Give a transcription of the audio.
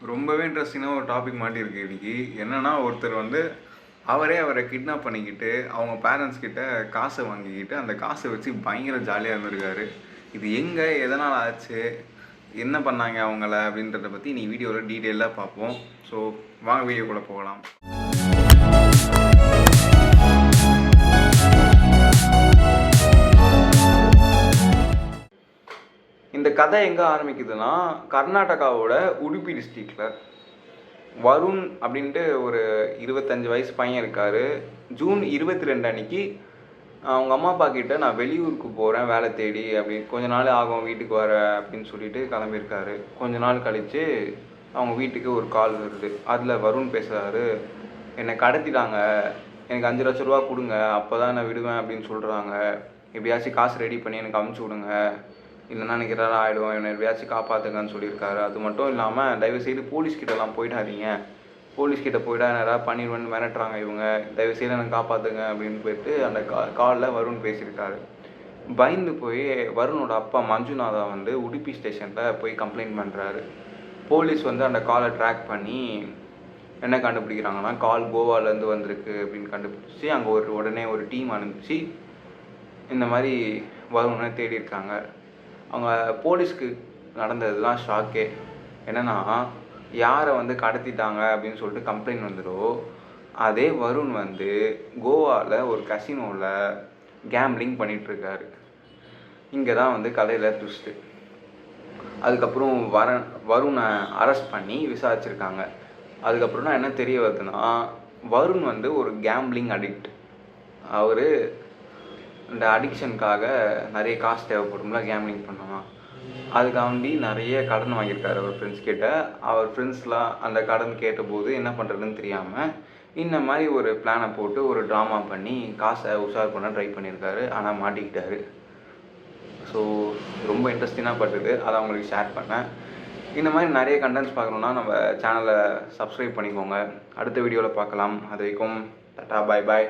ரொம்பவே இன்ட்ரெஸ்டிங்கான ஒரு டாபிக் மாட்டியிருக்கு இன்னைக்கு. என்னன்னா, ஒருத்தர் வந்து அவரை கிட்னாப் பண்ணிக்கிட்டு, அவங்க பேரண்ட்ஸ் கிட்ட காசை வாங்கிக்கிட்டு, அந்த காசை வச்சு பயங்கர ஜாலியாக இருந்திருக்காரு. இது எங்கே, எதனால் ஆச்சு, என்ன பண்ணாங்க அவங்கள அப்படின்றத பற்றி இன்னைக்கு வீடியோவில் டீட்டெயிலாக பார்ப்போம். ஸோ வாங்க வீடியோக்குள்ளே போகலாம். இந்த கதை எங்கே ஆரம்பிக்குதுன்னா, கர்நாடகாவோட உடுப்பி டிஸ்ட்ரிக்டில் வருண் அப்படின்ட்டு ஒரு 25 வயசு பையன் இருக்கார். ஜூன் 22 அன்னைக்கு அவங்க அம்மா அப்பா கிட்ட நான் வெளியூருக்கு போகிறேன் வேலை தேடி அப்படின்னு, கொஞ்ச நாள் ஆகும் வீட்டுக்கு வர அப்படின்னு சொல்லிட்டு கிளம்பியிருக்காரு. கொஞ்ச நாள் கழித்து அவங்க வீட்டுக்கு ஒரு கால் வருது. அதில் வருண் பேசுகிறாரு, என்னை கடத்திட்டாங்க, எனக்கு 5 லட்ச ரூபா கொடுங்க, அப்போ தான் நான் விடுவேன் அப்படின்னு சொல்கிறாங்க, எப்படியாச்சும் காசு ரெடி பண்ணி எனக்கு அமுச்சு விடுங்க, இல்லைன்னா எனக்கு ஏதாவது ஆகிடும், என்னை எப்படியாச்சும் காப்பாற்றுங்கன்னு சொல்லியிருக்காரு. அது மட்டும் இல்லாமல் தயவுசெய்து போலீஸ்கிட்டலாம் போயிடாதீங்க, போலீஸ்கிட்ட போயிட்டா ஏதாவது பண்ணிடுவேன்னு மிரட்டுறாங்க இவங்க, தயவுசெய்து எனக்கு காப்பாற்றுங்க அப்படின்னு போயிட்டு அந்த காலில் வருண் பேசியிருக்காரு. பயந்து போய் வருணோட அப்பா மஞ்சுநாதா வந்து உடுப்பி ஸ்டேஷனில் போய் கம்ப்ளைண்ட் பண்ணுறாரு. போலீஸ் வந்து அந்த காலை ட்ராக் பண்ணி என்ன கண்டுபிடிக்கிறாங்கன்னா, கால் கோவாலேருந்து வந்திருக்கு அப்படின்னு கண்டுபிடிச்சி அங்கே உடனே ஒரு டீம் அனுப்பிச்சு இந்த மாதிரி வருணை தேடி இருக்காங்க. அவங்க போலீஸ்க்கு நடந்தது தான் ஷாக்கே. என்னென்னா, யாரை வந்து கடத்திட்டாங்க அப்படின்னு சொல்லிட்டு கம்ப்ளைண்ட் வந்துடோ, அதே வருண் வந்து கோவாவில் ஒரு கசினோவில் கேம்லிங் பண்ணிகிட்ருக்காரு. இங்கே தான் வந்து கதையில் ட்விஸ்ட்டு. அதுக்கப்புறம் வருணை அரெஸ்ட் பண்ணி விசாரிச்சிருக்காங்க. அதுக்கப்புறம் தான் என்ன தெரிய வருதுன்னா, வருண் வந்து ஒரு கேம்லிங் அடிக்ட். அவர் இந்த அடிக்ஷனுக்காக நிறைய காசு தேவைப்படும்ல கேம்லிங் பண்ணலாம், அதுக்காண்டி நிறைய கடன் வாங்கியிருக்காரு அவர் ஃப்ரெண்ட்ஸ் கிட்ட. அவர் ஃப்ரெண்ட்ஸ்லாம் அந்த கடன் கேட்டபோது என்ன பண்ணுறதுன்னு தெரியாமல் இந்த மாதிரி ஒரு பிளானை போட்டு ஒரு ட்ராமா பண்ணி காசை உஷார் பண்ண ட்ரை பண்ணியிருக்காரு. ஆனால் மாட்டிக்கிட்டாரு. ஸோ ரொம்ப இன்ட்ரெஸ்டிங்காக பட்டுது, அதை அவங்களுக்கு ஷேர் பண்ணேன். இந்த மாதிரி நிறைய கண்டென்ட்ஸ் பார்க்கணுன்னா நம்ம சேனலை சப்ஸ்கிரைப் பண்ணிக்கோங்க. அடுத்த வீடியோவில் பார்க்கலாம். அது வரைக்கும் டாடா, பாய் பாய்.